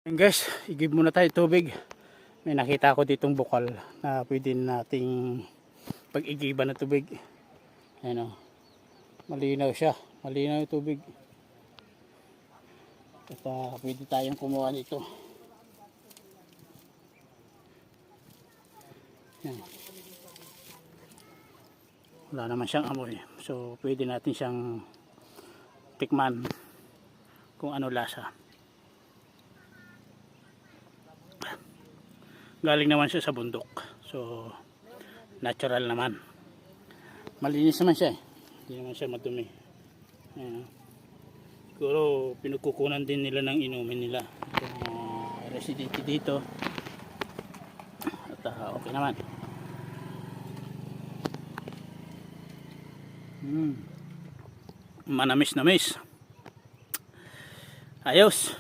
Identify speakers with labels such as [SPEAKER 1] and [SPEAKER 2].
[SPEAKER 1] And guys, i-give muna tayo tubig. May nakita ako ditong bukal na pwede nating pag-igiban ng tubig. Ayan o. Malinaw siya. Malinaw yung tubig. At pwede tayong kumuha nito. Ayan. Wala naman siyang amoy. So pwede natin siyang tikman kung ano lasa. Galing naman siya sa bundok. So natural naman. Malinis naman siya. Hindi naman siya madumi. Ayan. Siguro pinagkukunan din nila ng inumin nila. Itong residente dito. At okay naman. Manamis-namis. Ayos.